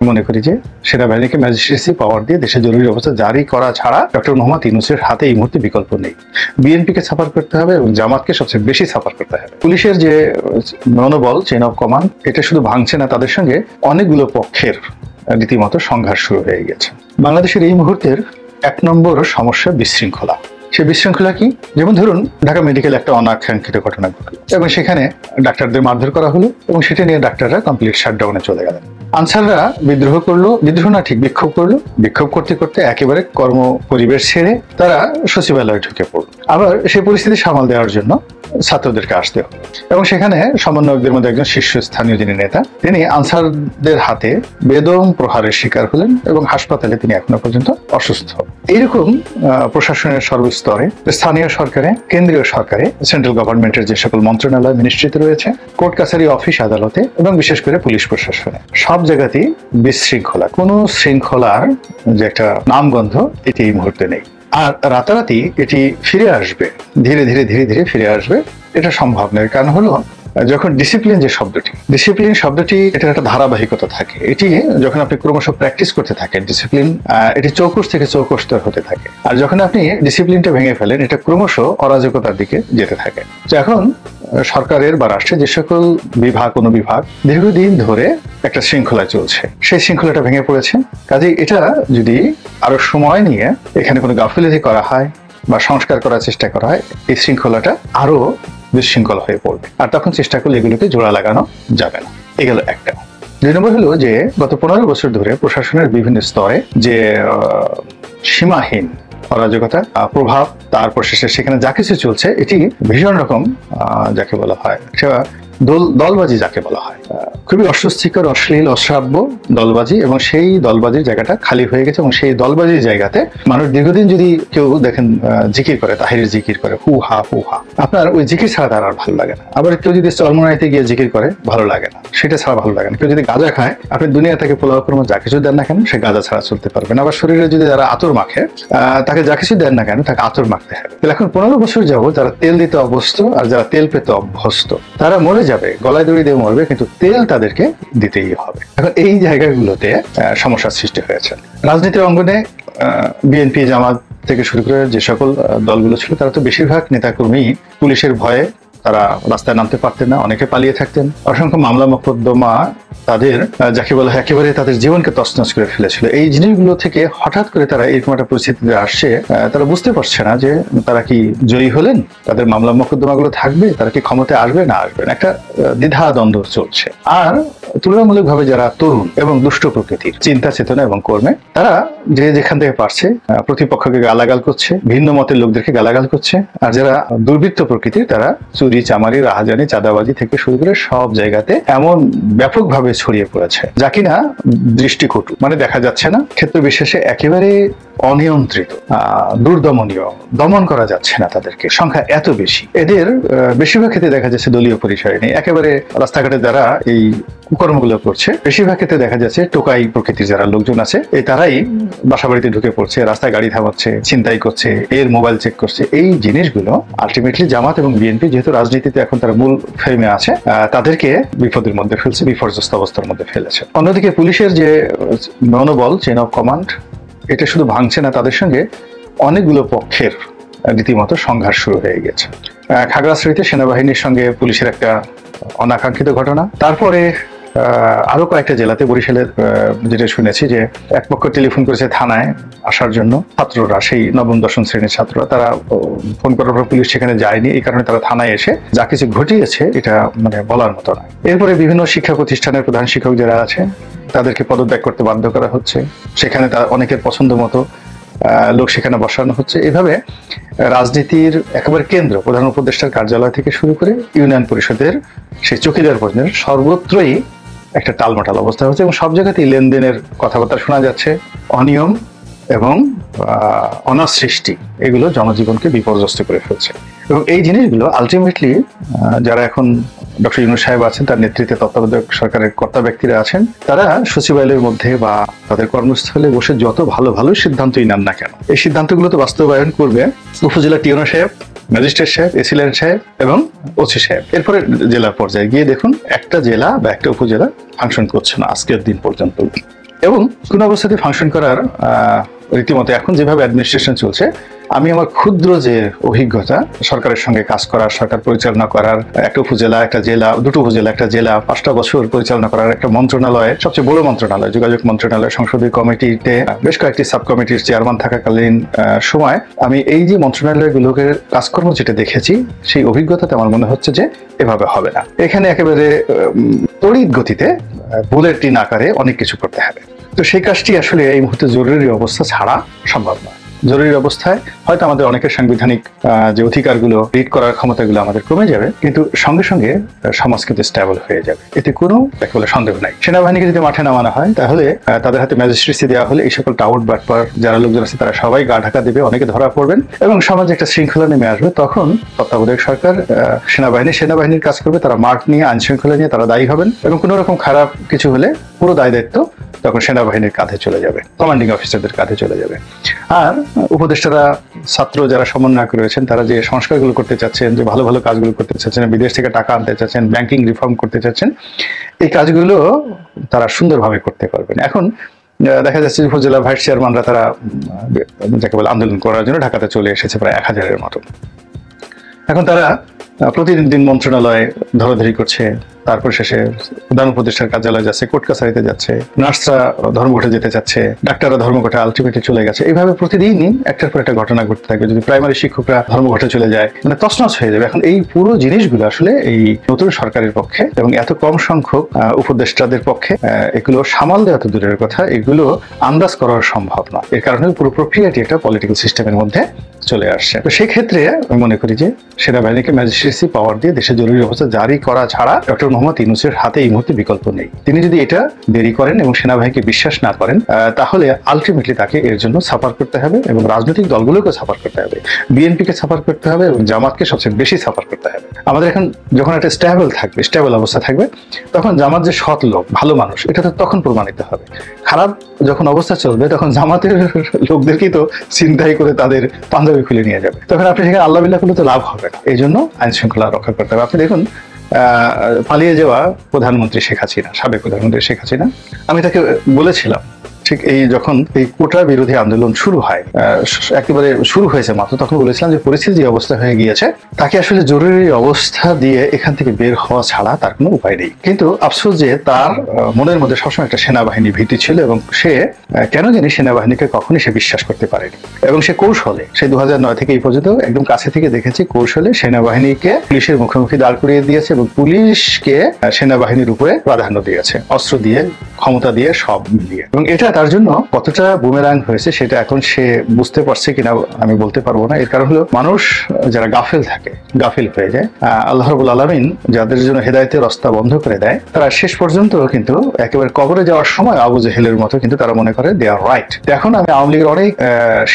মনে করি যে সেনাবাহিনীকে ম্যাজিস্ট্রেসি পাওয়ার দিয়ে দেশে জরুরি অবস্থা জারি করা ছাড়া ডক্টর মোহাম্মদ ইউনূসের হাতে এই মুহূর্তে বিকল্প নেই। বিএনপিকে সাফার করতে হবে এবং জামাতকে সবচেয়ে বেশি সাফার করতে হবে। পুলিশের যে মনোবল, চেইন অফ কমান্ড, এটা শুধু ভাঙছে না, তাদের সঙ্গে অনেকগুলো পক্ষের রীতিমতো সংঘর্ষ শুরু হয়ে গেছে। বাংলাদেশের এই মুহূর্তের 1 নম্বর সমস্যা বিশৃঙ্খলা। সে বিশৃঙ্খলা কি? যেমন ধরুন, ঢাকা মেডিকেল একটা অনাকাঙ্ক্ষিত ঘটনা ঘটল এবং সেখানে ডাক্তারদের মারধর করা হলো এবং সেটা নিয়ে ডাক্তাররা কমপ্লিট শাটডাউনে চলে গেলেন। আনসাররা বিদ্রোহ করলো, বিদ্রোহ না ঠিক বিক্ষোভ করলো। বিক্ষোভ করতে করতে একেবারে কর্ম পরিবেশ ছেড়ে তারা সচিবালয়ে ঢুকে পড়লো। আবার সেই পরিস্থিতি সামাল দেওয়ার জন্য ছাত্রদেরকে আসতে হলো এবং সেখানে সমন্বয়কদের মধ্যে একজন শীর্ষস্থানীয় যিনি নেতা, তিনি আনসারদের হাতে বেদম প্রহারের শিকার হলেন এবং হাসপাতালে তিনি এখনো পর্যন্ত অসুস্থ। এইরকম প্রশাসনের সর্বস্তরে, স্থানীয় সরকারে, কেন্দ্রীয় সরকারে, সেন্ট্রাল গভর্নমেন্টের যে সকল মন্ত্রণালয়, মিনিস্ট্রিতে রয়েছে, কোর্ট কাছারি, অফিস আদালতে এবং বিশেষ করে পুলিশ প্রশাসনে, সব জায়গাতেই বিশৃঙ্খলা। কোনো শৃঙ্খলার যে একটা নামগন্ধ এটি এই মুহূর্তে নেই। আর রাতারাতি এটি ফিরে আসবে, ধীরে ধীরে ধীরে ধীরে ফিরে আসবে, এটা সম্ভব নয়। কারণ হলো, যখন ডিসিপ্লিন যে শব্দটি, ডিসিপ্লিন শব্দটি, এটার একটা ধারাবাহিকতা থাকে। এটি যখন আপনি ক্রমশ প্র্যাকটিস করতে থাকেন, ডিসিপ্লিন এটি চৌকস থেকে চৌকসতর হতে থাকে। আর যখন আপনি ডিসিপ্লিনটা ভেঙে ফেলেন, এটা ক্রমশ অরাজকতার দিকে যেতে থাকে। তো এখন সরকারের বা রাষ্ট্রের যে সকল বিভাগ, অনুবিভাগ দীর্ঘদিন ধরে একটা শৃঙ্খলায় চলছে, সেই শৃঙ্খলাটা ভেঙে পড়েছে। কাজেই এটা যদি আরো সময় নিয়ে এখানে কোনো গাফিলতি করা হয় বা সংস্কার করার চেষ্টা করা হয়, এই শৃঙ্খলাটা আরো বিশৃঙ্খল হয়ে পড়বে। আর তখন চেষ্টা করলে এগুলোকে জোড়া লাগানো যাবে না। এগুলো একটা। 2 নম্বর হলো যে গত 15 বছর ধরে প্রশাসনের বিভিন্ন স্তরে যে সীমাহীন অরাজকতা, প্রভাব, তারপর শেষে সেখানে যা কিছু চলছে, এটি ভীষণ রকম যাকে বলা হয় দলবাজি, যাকে বলা হয়, খুবই অস্বস্তিকর, অশ্লীল, অশ্রাব্য দলবাজি। এবং সেই দলবাজির জায়গাটা খালি হয়ে গেছে এবং সেই দলবাজির জায়গাতে মানুষ দীর্ঘদিন যদি কেউ দেখেন জিকির করে, তাহিরের জিকির করে, হু হা হু হা, আপনার ওই জিকির ছাড়া তার আর ভালো লাগে না। আবার কেউ যদি চরমনাইতে গিয়ে জিকির করে, ভালো লাগে না, সেটা ছাড়া ভালো লাগে না। কেউ যদি গাঁজা খায়, আপনি দুনিয়া থেকে পোলাও কর্ম যা কিছু দেন না কেন, সে গাঁজা ছাড়া চলতে পারবে না। আবার শরীরে যদি যারা আতর মাখে, তাকে যা কিছু দেন না কেন, তাকে আতর মাখতে হবে। এখন 15 বছর যাবো যারা তেল দিতে অভ্যস্ত আর যারা তেল পেতে অভ্যস্ত, তারা মরে যাবে, গলায় দড়ি দিয়ে মরবে, কিন্তু তেল তাদেরকে দিতেই হবে। এখন এই জায়গাগুলোতে সমস্যার সৃষ্টি হয়েছে। রাজনীতির অঙ্গনে বিএনপি, জামাত থেকে শুরু করে যে সকল দলগুলো ছিল, তারা তো বেশিরভাগ নেতাকর্মী পুলিশের ভয়ে তারা রাস্তায় নামতে পারতেন না, অনেকে পালিয়ে থাকতেন। অসংখ্য মামলা মোকদ্দমা তাদের যাকে বলা হয় একেবারে তাদের জীবনকে তছনছ করে ফেলেছিল। এই জিনিসগুলো থেকে হঠাৎ করে তারা এরকম একটা পরিস্থিতিতে আসছে, তারা বুঝতে পারছে না যে তারা কি জয়ী হলেন, তাদের মামলা মোকদ্দমাগুলো থাকবে, তারা কি ক্ষমতায় আসবে না আসবে না, একটা দ্বিধা দ্বন্দ্ব চলছে। আর তুলনামূলকভাবে যারা তরুণ এবং দুষ্ট প্রকৃতির চিন্তা চেতনা এবং কর্মে, তারা যে যেখান থেকে পারছে প্রতিপক্ষকে গালাগাল করছে, ভিন্ন মতের লোকদেরকে গালাগাল করছে। আর যারা দুর্বৃত্ত প্রকৃতির, তারা চুরি, চামারি, রাহাজানি, চাঁদাবাজি থেকে শুরু করে সব জায়গাতে এমন ব্যাপকভাবে ছড়িয়ে পড়েছে, যা কিনা দৃষ্টিকটু, মানে দেখা যাচ্ছে না, ক্ষেত্র বিশেষে একেবারে অনিয়ন্ত্রিত, দুর্দমনীয়, দমন করা যাচ্ছে না তাদেরকে। সংখ্যা এত বেশি, এদের বেশিরভাগ ক্ষেত্রে দেখা যাচ্ছে দলীয় পরিচয় নেই। একেবারে রাস্তাঘাটে যারা এই কুকর্মগুলো করছে, বেশিরভাগ ক্ষেত্রে দেখা যাচ্ছে টোকাই প্রকৃতির যারা লোকজন আছে, এই তারাই বাসাবাড়িতে ঢুকে পড়ছে, রাস্তায় গাড়ি থামাচ্ছে, ছিনতাই করছে, এর মোবাইল চেক করছে। এই জিনিসগুলো আলটিমেটলি জামাত এবং বিএনপি, যেহেতু রাজনীতিতে এখন তারা মূল ফ্রেমে আছে, তাদেরকে বিপদের মধ্যে ফেলছে, বিপর্যস্ত অবস্থার মধ্যে ফেলেছে। অন্যদিকে পুলিশের যে মনোবল, চেইন অফ কমান্ড, এটা শুধু ভাঙছে না, তাদের সঙ্গে অনেকগুলো পক্ষের রীতিমতো সংঘর্ষ শুরু হয়ে গেছে। খাগড়াছড়িতে সেনাবাহিনীর সঙ্গে পুলিশের একটা অনাকাঙ্ক্ষিত ঘটনা। তারপরে আরো কয়েকটা জেলাতে, বরিশালের যেটা শুনেছি যে এক পক্ষ টেলিফোন করেছে থানায় আসার জন্য, ছাত্ররা, সেই নবম দশম শ্রেণীর ছাত্ররা, তারা ফোন করার পর পুলিশ সেখানে যায়নি, এই কারণে তারা থানায় এসে যা কিছু ঘটিয়েছে এটা মানে বলার মতো নয়। এরপরে বিভিন্ন শিক্ষা প্রতিষ্ঠানের প্রধান শিক্ষক যারা আছে, তাদেরকে পদত্যাগ করতে বাধ্য করা হচ্ছে, সেখানে তার অনেকের পছন্দ মতো লোক সেখানে বসানো হচ্ছে। এভাবে রাজনীতির একেবারে কেন্দ্র, প্রধান উপদেষ্টার কার্যালয় থেকে শুরু করে ইউনিয়ন পরিষদের সেই চৌকিদার পর্যন্ত সর্বত্রই একটা টালমাটাল অবস্থা হচ্ছে এবং সব জায়গাতেই লেনদেনের কথাবার্তা শোনা যাচ্ছে। অনিয়ম এবং অনাসৃষ্টি, এগুলো জনজীবনকে বিপর্যস্ত করে ফেলছে। এবং এই জিনিসগুলো আলটিমেটলি যারা এখন ডক্টর ইউনূস সাহেব আছেন, তার নেতৃত্বে তত্ত্বাবধায়ক সরকারের কর্তা ব্যক্তিরা আছেন, তারা সচিবালয়ের মধ্যে বা তাদের কর্মস্থলে বসে যত ভালো ভালো সিদ্ধান্তই নেন না কেন, এই সিদ্ধান্তগুলো তো বাস্তবায়ন করবে উপজেলা টিওনো সাহেব, ম্যাজিস্ট্রেট সাহেব, এসিল্যান্ড সাহেব এবং ওসি সাহেব। এরপরে জেলার পর্যায়ে গিয়ে দেখুন একটা জেলা বা একটা উপজেলা ফাংশন করছে না আজকের দিন পর্যন্ত। এবং কোন অবস্থাতে ফাংশন করার রীতিমতো এখন যেভাবে অ্যাডমিনিস্ট্রেশন চলছে, আমি আমার ক্ষুদ্র যে অভিজ্ঞতা সরকারের সঙ্গে কাজ করার, সরকার পরিচালনা করার, একটা উপজেলা, একটা জেলা, দুটো উপজেলা, একটা জেলা, 5টা বছর পরিচালনা করার একটা মন্ত্রণালয়, সবচেয়ে বড় মন্ত্রণালয় যোগাযোগ মন্ত্রণালয়, সংসদীয় কমিটিতে বেশ কয়েকটি সাব কমিটির চেয়ারম্যান থাকাকালীন সময় আমি এই যে মন্ত্রণালয়গুলোকে কাজকর্ম যেটা দেখেছি, সেই অভিজ্ঞতাতে আমার মনে হচ্ছে যে এভাবে হবে না। এখানে একেবারে তড়িৎ গতিতে বুলেট টিন আকারে অনেক কিছু করতে হবে। তো সেই কাজটি আসলে এই মুহূর্তে জরুরি অবস্থা ছাড়া সম্ভব নয়। জরুরি অবস্থায় হয়তো আমাদের অনেকের সাংবিধানিক যে অধিকারগুলো রিড করার ক্ষমতাগুলো আমাদের কমে যাবে, কিন্তু সঙ্গে সঙ্গে সমাজ কিন্তু স্টেবল হয়ে যাবে, এতে কোনো একেবারে সন্দেহ নাই। সেনাবাহিনীকে যদি মাঠে নামানো হয় তাহলে তাদের হাতে ম্যাজিস্ট্রেসি দেওয়া হলে এই সকল টাউট বাটপার যারা লোকজন আছে তারা সবাই গা ঢাকা দেবে, অনেকে ধরা পড়বেন এবং সমাজে একটা শৃঙ্খলা নেমে আসবে। তখন তত্ত্বাবধায়ক সরকার সেনাবাহিনীর কাজ করবে, তারা মাঠ নিয়ে, আইন শৃঙ্খলা নিয়ে তারা দায়ী হবেন এবং কোনো রকম খারাপ কিছু হলে পুরো দায় দায়িত্ব তখন সেনাবাহিনীর কাঁধে চলে যাবে, কমান্ডিং অফিসারদের কাঁধে চলে যাবে। আর উপদেষ্টারা, ছাত্র যারা সমন্বয়ক রয়েছেন, তারা যে সংস্কারগুলো করতে চাচ্ছেন, যে ভালো ভালো কাজগুলো করতে চাচ্ছেন, বিদেশ থেকে টাকা আনতে চাচ্ছেন, ব্যাংকিং রিফর্ম করতে চাচ্ছেন, এই কাজগুলো তারা সুন্দরভাবে করতে পারবেন। এখন দেখা যাচ্ছে উপজেলা ভাইস চেয়ারম্যানরা তারা যাকে বলে আন্দোলন করার জন্য ঢাকাতে চলে এসেছে প্রায় 1000-এর মতো। এখন তারা প্রতিদিন মন্ত্রণালয়ে ধরাধরি করছে, তারপর শেষে প্রধান উপদেষ্টার কার্যালয় যাচ্ছে, কোর্ট কাছারিতে যাচ্ছে, নার্সরা ধর্মঘটে যেতে চাচ্ছে, ডাক্তাররা ধর্মঘটে আলটিমেটলি চলে গেছে। এইভাবে প্রতিদিনই একটার পর একটা ঘটনা ঘটতে থাকবে। যদি প্রাইমারি শিক্ষকরা ধর্মঘটে চলে যায়, মানে তছনছ হয়ে যাবে। এখন এই পুরো জিনিসগুলো আসলে এই নতুন সরকারের পক্ষে এবং এত কম সংখ্যক উপদেষ্টাদের পক্ষে এগুলো সামাল দেওয়া তো দূরের কথা, এগুলো আন্দাজ করা সম্ভব না। এর কারণে পুরো প্রক্রিয়াটি একটা পলিটিক্যাল সিস্টেমের মধ্যে চলে আসছে। তো সেই ক্ষেত্রে আমি মনে করি যে সেনাবাহিনীকে ম্যাজিস্ট্রেসি পাওয়ার দিয়ে দেশে জরুরি অবস্থা জারি করা ছাড়া ডক্টর মোহাম্মদ ইউনূসের হাতে এই মুহূর্তে বিকল্প নেই। তিনি যদি এটা দেরি করেন এবং সেনাবাহিনীকে বিশ্বাস না করেন, তাহলে আলটিমেটলি তাকে এর জন্য সাফার করতে হবে এবং রাজনৈতিক দলগুলোকে সাফার করতে হবে, বিএনপিকে সাফার করতে হবে এবং জামাতকে সবচেয়ে বেশি সাফার করতে হবে। আমাদের এখন যখন একটা স্টেবল অবস্থা থাকবে, তখন জামাত যে সৎ লোক, ভালো মানুষ, এটা তো তখন প্রমাণিত হবে। খারাপ যখন অবস্থা চলবে, তখন জামাতের লোকদেরকেই তো ছিনতাই করে তাদের পাঞ্জাবি খুলে নিয়ে যাবে। তখন আপনি সেখানে আল্লাহ বিল্লাহ করলে তো লাভ হবে না। এই জন্য আইন শৃঙ্খলা রক্ষা করতে হবে। আপনি দেখুন, পালিয়ে যাওয়া প্রধানমন্ত্রী শেখ হাসিনা, সাবেক প্রধানমন্ত্রী শেখ হাসিনা, আমি তাকে বলেছিলাম ঠিক এই যখন এই কোটা বিরোধী আন্দোলন শুরু হয়, একেবারে শুরু হয়েছে মাত্র, তখন বলেছিলাম যে পরিস্থিতি যে অবস্থা হয়ে গিয়েছে, তাকে আসলে জরুরি অবস্থা দিয়ে এখান থেকে বের হওয়া ছাড়া তার কোনো উপায় নেই। কিন্তু আফসোস যে তার মনের মধ্যে সবসময় একটা সেনাবাহিনী ভীতি ছিল এবং সে কেন জানি সেনাবাহিনীকে কখনই সে বিশ্বাস করতে পারেনি এবং সে কৌশলে, সে 2009 থেকে এই পর্যন্ত একদম কাছে থেকে দেখেছি, কৌশলে সেনাবাহিনীকে পুলিশের মুখোমুখি দাঁড় করিয়ে দিয়েছে এবং পুলিশকে সেনাবাহিনীর উপরে প্রাধান্য দিয়েছে, অস্ত্র দিয়ে, ক্ষমতা দিয়ে, সব মিলিয়ে। এবং এটা তার জন্য কতটা বুমেরাং হয়েছে সেটা এখন সে বুঝতে পারছে কিনা আমি বলতে পারবো না। এর কারণ হলো মানুষ যারা গাফিল হয়ে যায়, আল্লাহ রাব্বুল আলামিন যাদের জন্য হেদায়েতের রাস্তা বন্ধ করে দেয়, তারা শেষ পর্যন্ত কিন্তু একেবারে কবরে যাওয়ার সময় আবু জেহেলের মতো কিন্তু তারা মনে করে দে আর রাইট। এখন আমি আওয়ামী লীগের অনেক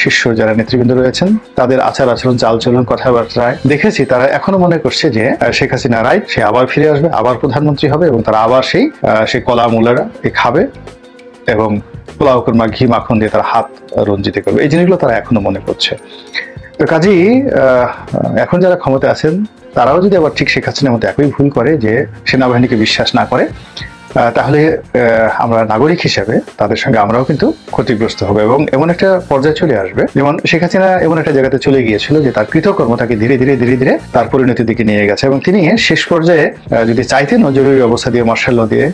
শীর্ষ যারা নেতৃবৃন্দ রয়েছেন, তাদের আচার আচরণ, চালচলন, কথাবার্তায় দেখেছি তারা এখনো মনে করছে যে শেখ হাসিনা রাইট, সে আবার ফিরে আসবে, আবার প্রধানমন্ত্রী হবে এবং তারা আবার সেই কলা মূলারা খাবে এবং পোলাও কোরমা, ঘি, মাখন দিয়ে তারা হাত রঞ্জিত করবে। এই জিনিসগুলো তারা এখনো মনে করছে। তো কাজেই এখন যারা ক্ষমতায় আছেন তারাও যদি আবার ঠিক শেখ হাসিনার মতো একই ভুল করে যে সেনাবাহিনীকে বিশ্বাস না করে, তাহলে আমরা নাগরিক হিসেবে তাদের সঙ্গে আমরাও কিন্তু ক্ষতিগ্রস্ত হবো এবং এমন একটা পর্যায়ে চলে আসবে, যেমন শেখ হাসিনা এমন একটা জায়গাতে চলে গিয়েছিল যে তার কৃতকর্ম তাকে ধীরে ধীরে তার পরিণতির দিকে নিয়ে গেছে এবং তিনি শেষ পর্যায়ে যদি চাইতেন জরুরি অবস্থা দিয়ে, মার্শাল ল দিয়ে,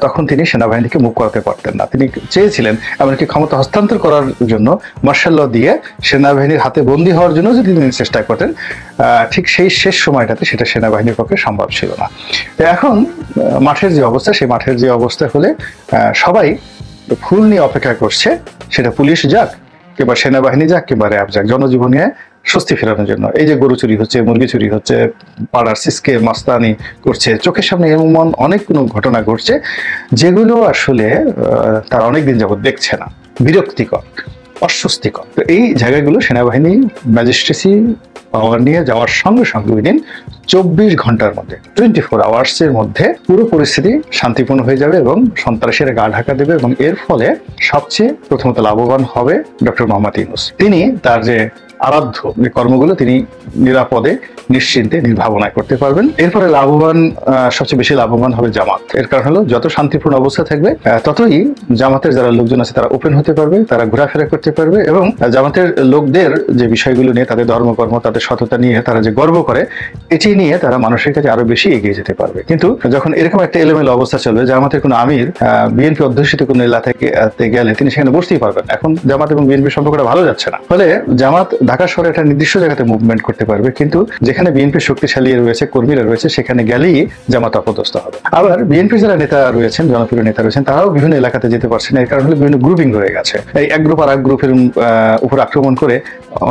তখন তিনি সেনাবাহিনীকে মুখ করাতে পারতেন না। তিনি চেয়েছিলেন এমনকি ক্ষমতা হস্তান্তর করার জন্য মার্শাল ল দিয়ে সেনাবাহিনীর হাতে বন্দী হওয়ার জন্য যদি তিনি চেষ্টা করতেন, ঠিক সেই শেষ সময়টাতে সেটা সেনাবাহিনীর পক্ষে সম্ভব ছিল না। এখন মাঠের যে অবস্থা, সেই মাঠের যে অবস্থা হলে সবাই ফুল নিয়ে অপেক্ষা করছে, সেটা পুলিশ যাক কিংবা সেনাবাহিনী যাক কিংবা র্যাব যাক, জনজীবনে স্বস্তি ফেরানোর জন্য। এই যে গরু চুরি হচ্ছে, মুরগি চুরি হচ্ছে, পাড়ার সিসকে মাস্তানি করছে, চোখের সামনে এমন অনেক কোনো ঘটনা ঘটছে যেগুলো আসলে তারা অনেকদিন যাবত দেখছে না, বিরক্তিকর, অস্বস্তিকর। তো এই জায়গাগুলো সেনাবাহিনী ম্যাজিস্ট্রেসি পাওয়ার নিয়ে যাওয়ার সঙ্গে সঙ্গে উইদিন 24 ঘন্টার মধ্যে, 24 আওয়ার্সের মধ্যে পুরো পরিস্থিতি শান্তিপূর্ণ হয়ে যাবে এবং সন্ত্রাসীরা গা ঢাকা দেবে এবং এর ফলে সবচেয়ে প্রথমত লাভবান হবে ডক্টর মোহাম্মদ ইউনূস। তিনি তার যে আরাধ্য যে কর্মগুলো তিনি নিরাপদে নিশ্চিন্তে নির্ভাবনায় করতে পারবেন। এরপরে সবচেয়ে বেশি লাভবান হবে জামাত। এর কারণ হলো যত শান্তিপূর্ণ অবস্থা থাকবে ততই জামাতের যারা লোকজন আছে তারা ওপেন হতে পারবে, তারা ঘোরাফেরা করতে পারবে, এবং জামাতের লোকদের যে বিষয়গুলো নিয়ে, তাদের ধর্মকর্ম, তাদের সততা নিয়ে তারা যে গর্ব করে, এটি নিয়ে তারা মানুষের কাছে আরো বেশি এগিয়ে যেতে পারবে। কিন্তু যখন এরকম একটা এলোমেলো অবস্থা চলবে, জামাতের কোনো আমির বিএনপি অধ্যুষিত কোনো এলাকাতে গেলে তিনি সেখানে বসতেই পারবেন। এখন জামাত এবং বিএনপির সম্পর্কটা ভালো যাচ্ছে না, ফলে জামাত ঢাকা শহরে একটা নির্দিষ্ট জায়গাতে মুভমেন্ট করতে পারবে, কিন্তু যেখানে বিএনপি শক্তিশালী রয়েছে, কর্মীরা রয়েছে, সেখানে গেলেই জামাত অপদস্থ হবে। আবার বিএনপির যারা নেতা রয়েছেন, জনপ্রিয় নেতা রয়েছেন, তারাও বিভিন্ন এলাকাতে যেতে পারছেন না। এর কারণ হলো বিভিন্ন গ্রুপিং হয়ে গেছে। এই এক গ্রুপ আর এক গ্রুপের উপর আক্রমণ করে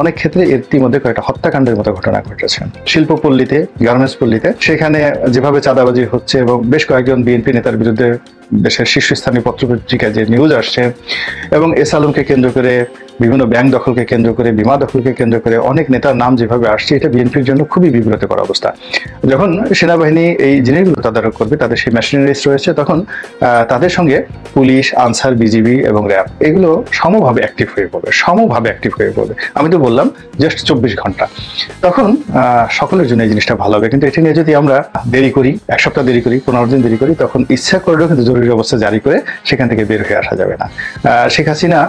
অনেক ক্ষেত্রে ইতিমধ্যে কয়েকটা হত্যাকাণ্ডের মতো ঘটনা ঘটেছে। শিল্পপল্লীতে, গার্মেন্টস পল্লীতে, সেখানে যেভাবে চাঁদাবাজি হচ্ছে এবং বেশ কয়েকজন বিএনপি নেতার বিরুদ্ধে দেশের শীর্ষস্থানীয় পত্রপত্রিকায় যে নিউজ আসছে, এবং এস আলমকে কেন্দ্র করে, বিভিন্ন ব্যাংক দখলকে কেন্দ্র করে, বিমা দখলকে কেন্দ্র করে অনেক নেতার নাম যেভাবে আসছে, এটা বিএনপির জন্য খুবই বিব্রতকর অবস্থা। যখন সেনাবাহিনী এই জিনিসগুলো তদারক করবে, তাদের সেই মেশিনারিজ রয়েছে, তখন তাদের সঙ্গে পুলিশ, আনসার, বিজিবি এবং র্যাব এগুলো সমভাবে অ্যাক্টিভ হয়ে পড়বে। আমি তো বললাম জাস্ট 24 ঘন্টা। তখন সকলের জন্য এই জিনিসটা ভালো হবে। কিন্তু এটা নিয়ে যদি আমরা দেরি করি, এক সপ্তাহ দেরি করি, 15 দিন দেরি করি, তখন ইচ্ছা করলেও কিন্তু জরুরি অবস্থা জারি করে সেখান থেকে বের হয়ে আসা যাবে না। শেখ হাসিনা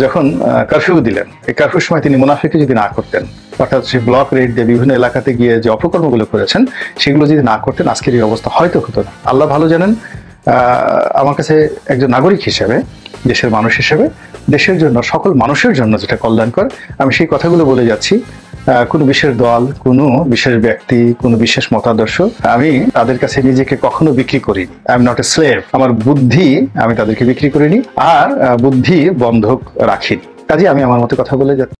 যখন কারফিউ দিলেন, এই কারফিউর সময় তিনি মুনাফিকি যদি না করতেন, অর্থাৎ সেই ব্লক রেড দিয়ে বিভিন্ন এলাকাতে গিয়ে যে অপকর্মগুলো করেছেন, সেগুলো যদি না করতেন, আজকের এই অবস্থা হয়তো হতো না। আল্লাহ ভালো জানেন। আমার কাছে একজন নাগরিক হিসেবে, দেশের মানুষ হিসেবে, দেশের জন্য, সকল মানুষের জন্য যেটা কল্যাণকর, আমি সেই কথাগুলো বলে যাচ্ছি। কোনো বিশেষ দল, কোনো বিশেষ ব্যক্তি, কোনো বিশেষ মতাদর্শ, আমি তাদের কাছে নিজেকে কখনো বিক্রি করিনি। I am not a slave. আমার বুদ্ধি আমি তাদেরকে বিক্রি করিনি, আর বুদ্ধি বন্ধক রাখিনি। কাজে আমি আমার মতো কথা বলে যাচ্ছি।